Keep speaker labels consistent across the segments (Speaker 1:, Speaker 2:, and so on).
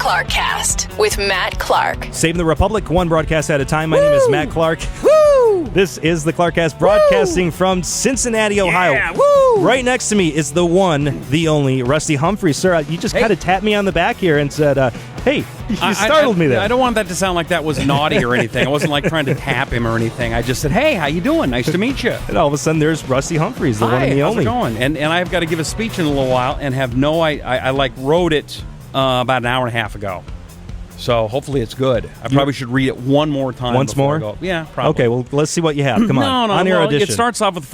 Speaker 1: Clarkcast with Matt Clark.
Speaker 2: Saving the Republic, one broadcast at a time. My name is Matt Clark. Woo! This is the Clarkcast, broadcasting from Cincinnati, Ohio.
Speaker 3: Yeah, woo!
Speaker 2: Right next to me is the one, the only, Rusty Humphries. Sir, you just kind of tapped me on the back here and said, hey, you startled me there.
Speaker 3: I don't want that to sound like that was naughty or anything. I wasn't like trying to tap him or anything. I just said, hey, how you doing? Nice to meet you.
Speaker 2: And all of a sudden, there's Rusty Humphries, the
Speaker 3: Hi,
Speaker 2: one and the
Speaker 3: how's
Speaker 2: only.
Speaker 3: it going? And I've got to give a speech in a little while and have I wrote it about an hour and a half ago. So hopefully it's good. I probably should read it one more time.
Speaker 2: Once more?
Speaker 3: I go. Yeah, probably.
Speaker 2: Okay, well, let's see what you have. Come on.
Speaker 3: No,
Speaker 2: on your audition.
Speaker 3: It starts off with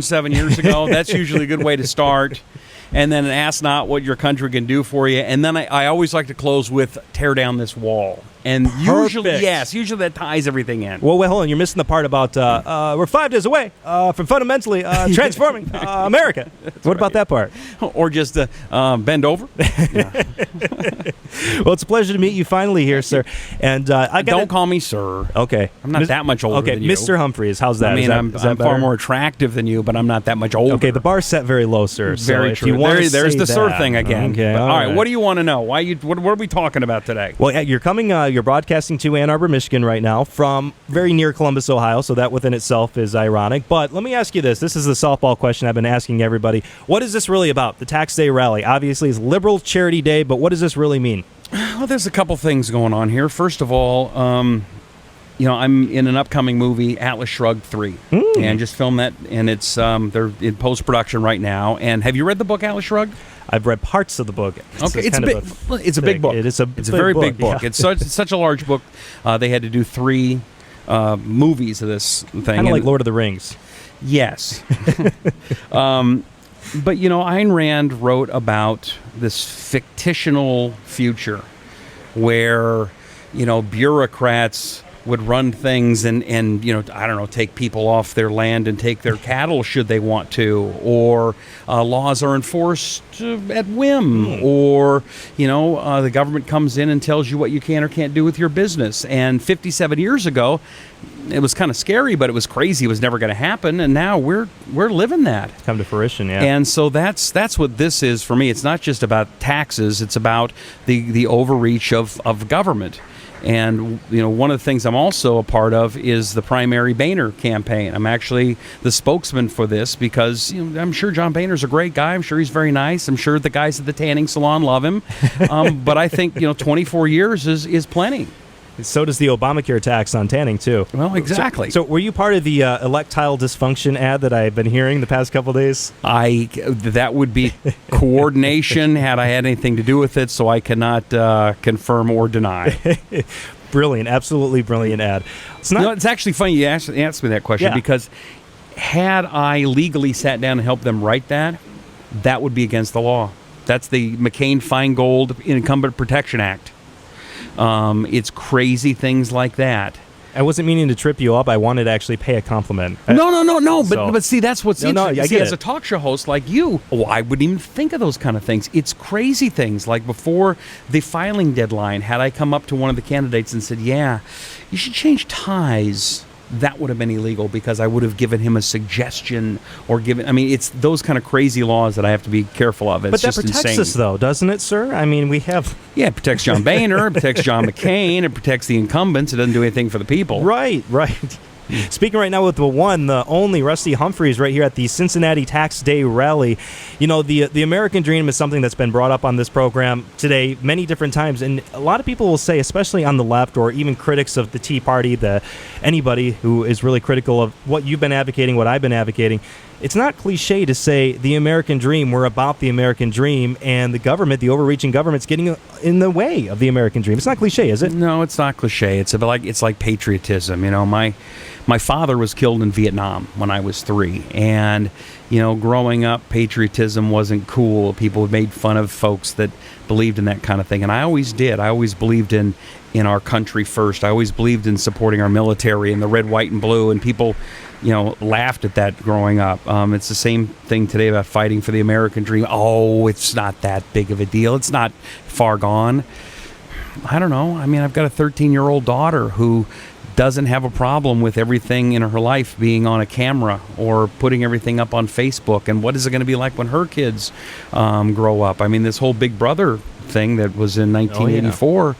Speaker 3: 7 years ago. That's usually a good way to start. And then ask not what your country can do for you. And then I always like to close with tear down this wall. And usually that ties everything in.
Speaker 2: Well, hold on. You're missing the part about we're 5 days away from fundamentally transforming America. What about that part?
Speaker 3: Or just bend over.
Speaker 2: Well, it's a pleasure to meet you finally here, sir. And
Speaker 3: don't call me sir.
Speaker 2: Okay.
Speaker 3: I'm not that much older than you.
Speaker 2: Mr. Humphries, how's that?
Speaker 3: I mean,
Speaker 2: is that
Speaker 3: I'm far more attractive than you, but I'm not that much older.
Speaker 2: Okay, the bar's set very low, sir.
Speaker 3: Very
Speaker 2: so
Speaker 3: true.
Speaker 2: There's
Speaker 3: the sir thing again.
Speaker 2: Okay,
Speaker 3: all right. What do you want to know? What are we talking about today?
Speaker 2: Well, you're coming. You're broadcasting to Ann Arbor, Michigan right now from very near Columbus, Ohio, so that within itself is ironic. But let me ask you this. This is the softball question I've been asking everybody. What is this really about? The Tax Day rally. Obviously, it's Liberal Charity Day, but what does this really mean?
Speaker 3: Well, there's a couple things going on here. First of all, I'm in an upcoming movie, Atlas Shrugged 3, and just filmed that, and it's they're in post-production right now. And have you read the book, Atlas Shrugged?
Speaker 2: I've read parts of the book.
Speaker 3: It's a big book.
Speaker 2: It's
Speaker 3: a very big book. Yeah. It's such a large book. They had to do 3 movies of this thing.
Speaker 2: Kind of like Lord of the Rings.
Speaker 3: Yes. But, Ayn Rand wrote about this fictional future where, bureaucrats would run things and take people off their land and take their cattle should they want to, or laws are enforced at whim, or, the government comes in and tells you what you can or can't do with your business. And 57 years ago, it was kind of scary, but it was crazy. It was never going to happen, and now we're living that.
Speaker 2: Come to fruition, yeah.
Speaker 3: And so that's what this is for me. It's not just about taxes. It's about the overreach of government. And, one of the things I'm also a part of is the primary Boehner campaign. I'm actually the spokesman for this because, I'm sure John Boehner's a great guy. I'm sure he's very nice. I'm sure the guys at the tanning salon love him. But I think, 24 years is plenty.
Speaker 2: So does the Obamacare tax on tanning, too.
Speaker 3: Well, exactly.
Speaker 2: So were you part of the electile dysfunction ad that I've been hearing the past couple days?
Speaker 3: That would be coordination had I had anything to do with it, so I cannot confirm or deny.
Speaker 2: Brilliant. Absolutely brilliant ad.
Speaker 3: It's actually funny you asked me that question because had I legally sat down and helped them write that would be against the law. That's the McCain-Feingold Incumbent Protection Act. It's crazy things like that.
Speaker 2: I wasn't meaning to trip you up. I wanted to actually pay a compliment.
Speaker 3: No. But see, that's what's interesting.
Speaker 2: I get
Speaker 3: as a talk show host like you, I wouldn't even think of those kind of things. It's crazy things. Like before the filing deadline, had I come up to one of the candidates and said, yeah, you should change ties, that would have been illegal because I would have given him a suggestion or it's those kind of crazy laws that I have to be careful of. It's
Speaker 2: but that
Speaker 3: just
Speaker 2: protects
Speaker 3: insane.
Speaker 2: us, though, doesn't it, sir? I mean, we have...
Speaker 3: Yeah, it protects John Boehner, it protects John McCain, it protects the incumbents. It doesn't do anything for the people.
Speaker 2: Right. Speaking right now with the one, the only Rusty Humphries right here at the Cincinnati Tax Day rally. The American dream is something that's been brought up on this program today many different times. And a lot of people will say, especially on the left or even critics of the Tea Party, anybody who is really critical of what you've been advocating, what I've been advocating, it's not cliche to say the American dream, we're about the American dream, and the government, the overreaching government's getting in the way of the American dream. It's not cliche, is it?
Speaker 3: No, it's not cliche. It's like patriotism. My father was killed in Vietnam when I was 3, and growing up, patriotism wasn't cool. People made fun of folks that believed in that kind of thing, and I always did. I always believed in our country first. I always believed in supporting our military and the red, white, and blue, and people laughed at that growing up. It's the same thing today about fighting for the American dream. Oh, it's not that big of a deal. It's not far gone. I don't know. I've got a 13-year-old daughter who doesn't have a problem with everything in her life being on a camera or putting everything up on Facebook. And what is it going to be like when her kids grow up? This whole Big Brother thing that was in 1984,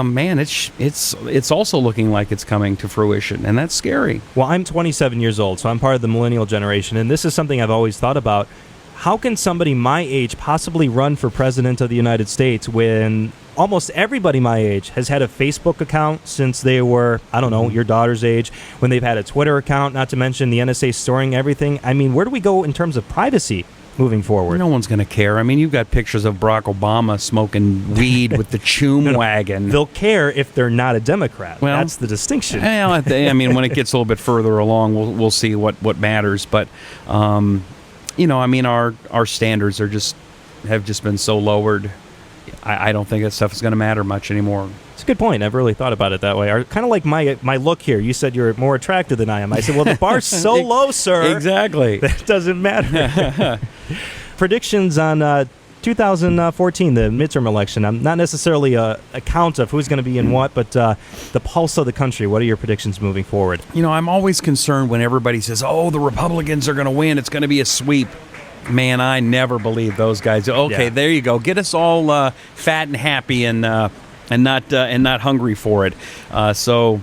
Speaker 3: man, it's also looking like it's coming to fruition, and that's scary.
Speaker 2: Well, I'm 27 years old, so I'm part of the millennial generation, and this is something I've always thought about. How can somebody my age possibly run for president of the United States when almost everybody my age has had a Facebook account since they were, I don't know, your daughter's age, when they've had a Twitter account, not to mention the NSA storing everything? I mean, where do we go in terms of privacy moving forward?
Speaker 3: No one's going to care. I mean, you've got pictures of Barack Obama smoking weed with the Choom wagon.
Speaker 2: They'll care if they're not a Democrat.
Speaker 3: Well,
Speaker 2: that's the distinction.
Speaker 3: Well, I mean, when it gets a little bit further along, we'll see what matters. But, you know, I mean, our standards have just been so lowered. I don't think that stuff is going to matter much anymore.
Speaker 2: It's a good point. I've really thought about it that way. Kind of like my look here. You said you're more attractive than I am. I said, well, the bar's so low, sir.
Speaker 3: Exactly.
Speaker 2: That doesn't matter. Predictions on 2014, the midterm election. I'm not necessarily a count of who's going to be in what, but the pulse of the country. What are your predictions moving forward?
Speaker 3: You know, I'm always concerned when everybody says, oh, the Republicans are going to win. It's going to be a sweep. Man, I never believe those guys. Okay, There you go. Get us all fat and happy and not hungry for it. So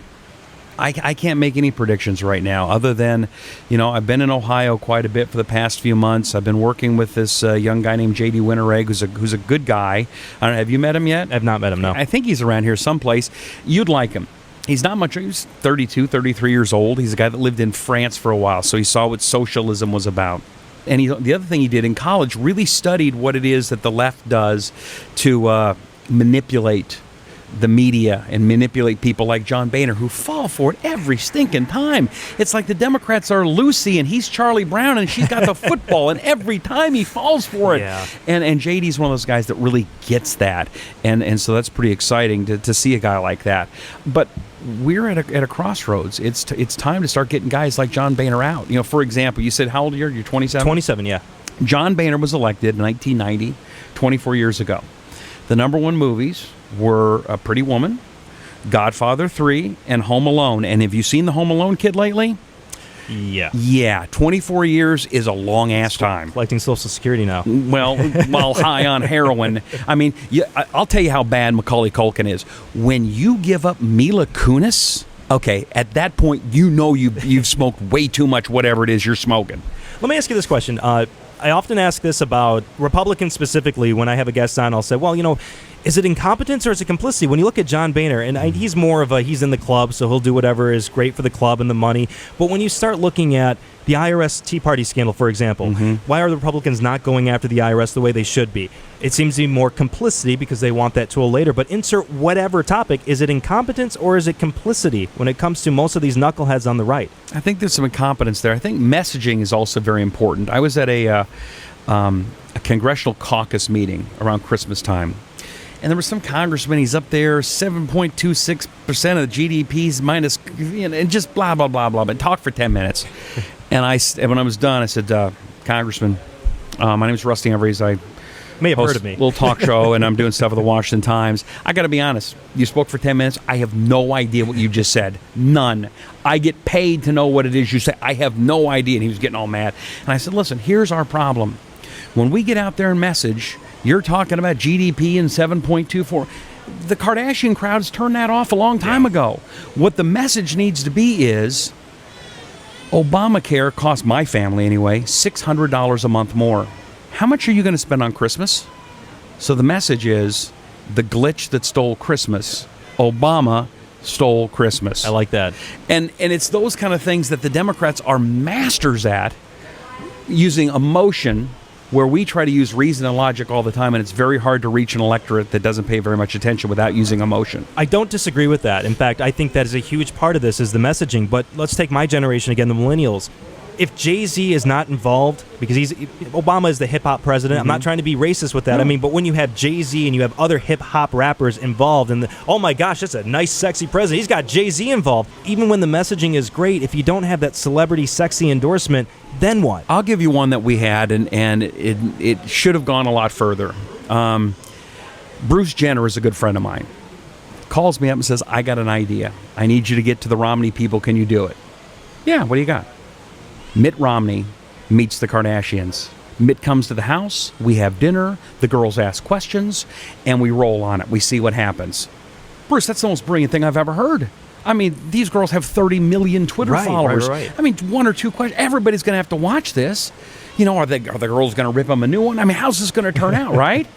Speaker 3: I can't make any predictions right now other than, you know, I've been in Ohio quite a bit for the past few months. I've been working with this young guy named J.D. Winterregg, who's a good guy. I don't know, have you met him yet?
Speaker 2: I've not met him, no.
Speaker 3: I think he's around here someplace. You'd like him. He's not much. He's 32, 33 years old. He's a guy that lived in France for a while, so he saw what socialism was about. And the other thing he did in college, really studied what it is that the left does to manipulate the media and manipulate people like John Boehner, who fall for it every stinking time. It's like the Democrats are Lucy and he's Charlie Brown and she's got the football, and every time he falls for it. Yeah. And JD's one of those guys that really gets that. And so that's pretty exciting to see a guy like that. But we're at a crossroads. It's time to start getting guys like John Boehner out. You know, for example, you said how old are you? You're 27?
Speaker 2: 27, yeah.
Speaker 3: John Boehner was elected in 1990, 24 years ago. The number one movies were Pretty Woman, Godfather 3, and Home Alone. And have you seen the Home Alone kid lately?
Speaker 2: Yeah.
Speaker 3: Yeah, 24 years is a long-ass time.
Speaker 2: Collecting Social Security now.
Speaker 3: Well, while high on heroin. I mean, I'll tell you how bad Macaulay Culkin is. When you give up Mila Kunis, okay, at that point, you know you've smoked way too much whatever it is you're smoking.
Speaker 2: Let me ask you this question. I often ask this about Republicans specifically. When I have a guest on, I'll say, well, you know, is it incompetence or is it complicity? When you look at John Boehner, and he's more of he's in the club, so he'll do whatever is great for the club and the money. But when you start looking at the IRS Tea Party scandal, for example, why are the Republicans not going after the IRS the way they should be? It seems to be more complicity because they want that tool later. But insert whatever topic, is it incompetence or is it complicity when it comes to most of these knuckleheads on the right?
Speaker 3: I think there's some incompetence there. I think messaging is also very important. I was at a congressional caucus meeting around Christmas time. And there was some congressman, he's up there, 7.26% of the GDP's minus, you know, and just blah, blah, blah, blah, but talk for 10 minutes. And when I was done, I said, Congressman, my name is Rusty Humphries. I
Speaker 2: may have heard of me.
Speaker 3: A little talk show, and I'm doing stuff with the Washington Times. I got to be honest. You spoke for 10 minutes. I have no idea what you just said. None. I get paid to know what it is you say. I have no idea. And he was getting all mad. And I said, listen, here's our problem. When we get out there and message, you're talking about GDP and 7.24. The Kardashian crowds turned that off a long time ago. What the message needs to be is Obamacare cost my family anyway $600 a month more. How much are you going to spend on Christmas? So the message is the glitch that stole Christmas. Obama stole Christmas.
Speaker 2: I like that.
Speaker 3: And it's those kind of things that the Democrats are masters at, using emotion, where we try to use reason and logic all the time, and it's very hard to reach an electorate that doesn't pay very much attention without using emotion.
Speaker 2: I don't disagree with that. In fact, I think that is a huge part of this is the messaging. But let's take my generation again, the millennials. If Jay-Z is not involved, because Obama is the hip-hop president, I'm not trying to be racist with that. No. I mean, but when you have Jay-Z and you have other hip-hop rappers involved, and oh my gosh, that's a nice, sexy president. He's got Jay-Z involved. Even when the messaging is great, if you don't have that celebrity sexy endorsement, then what?
Speaker 3: I'll give you one that we had, and it should have gone a lot further. Bruce Jenner is a good friend of mine. Calls me up and says, I got an idea. I need you to get to the Romney people. Can you do it? Yeah, what do you got? Mitt Romney meets the Kardashians. Mitt comes to the house, we have dinner, the girls ask questions, and we roll on it. We see what happens. Bruce, that's the most brilliant thing I've ever heard. I mean, these girls have 30 million Twitter followers.
Speaker 2: Right.
Speaker 3: I mean, one or two questions. Everybody's going to have to watch this. You know, are the girls going to rip them a new one? I mean, how's this going to turn out, right?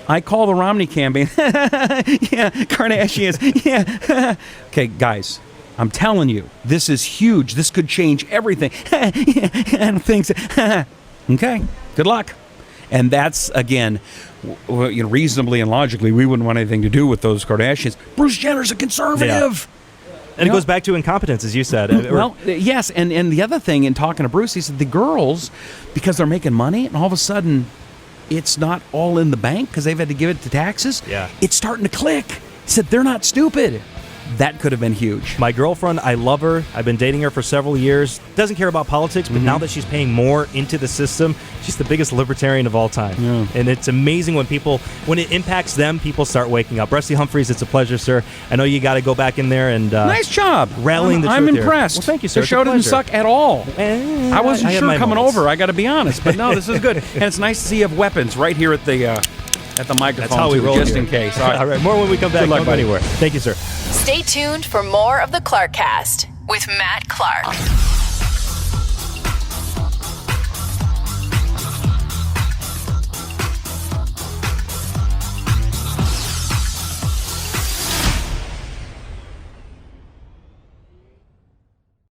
Speaker 3: I call the Romney campaign. Yeah, Kardashians. Yeah. Okay, guys, I'm telling you, this is huge. This could change everything. And things. Okay, good luck. And that's, again, reasonably and logically, we wouldn't want anything to do with those Kardashians. Bruce Jenner's a conservative.
Speaker 2: Yeah. And it goes back to incompetence, as you said.
Speaker 3: Well, yes, and the other thing, in talking to Bruce, he said the girls, because they're making money, and all of a sudden, it's not all in the bank because they've had to give it to taxes.
Speaker 2: Yeah.
Speaker 3: It's starting to click. He said they're not stupid. That could have been huge.
Speaker 2: My girlfriend, I love her. I've been dating her for several years. Doesn't care about politics, but now that she's paying more into the system, she's the biggest libertarian of all time.
Speaker 3: Yeah.
Speaker 2: And it's amazing when it impacts them, people start waking up. Rusty Humphries, it's a pleasure, sir. I know you got to go back in there and
Speaker 3: nice job
Speaker 2: rallying the truth
Speaker 3: I'm
Speaker 2: here.
Speaker 3: impressed.
Speaker 2: Well, thank you, sir.
Speaker 3: The show didn't suck at all. I wasn't
Speaker 2: had
Speaker 3: sure
Speaker 2: my
Speaker 3: coming
Speaker 2: moments.
Speaker 3: over. I got to be honest, but no, this is good. And it's nice to see you have weapons right here at the microphone.
Speaker 2: That's how we
Speaker 3: too,
Speaker 2: roll
Speaker 3: just
Speaker 2: here.
Speaker 3: in case.
Speaker 2: All right, more when we come back.
Speaker 3: Good luck,
Speaker 2: Don't go
Speaker 3: buddy.
Speaker 2: anywhere. Thank you, sir.
Speaker 1: Stay tuned for more of the Clarkcast with Matt Clark.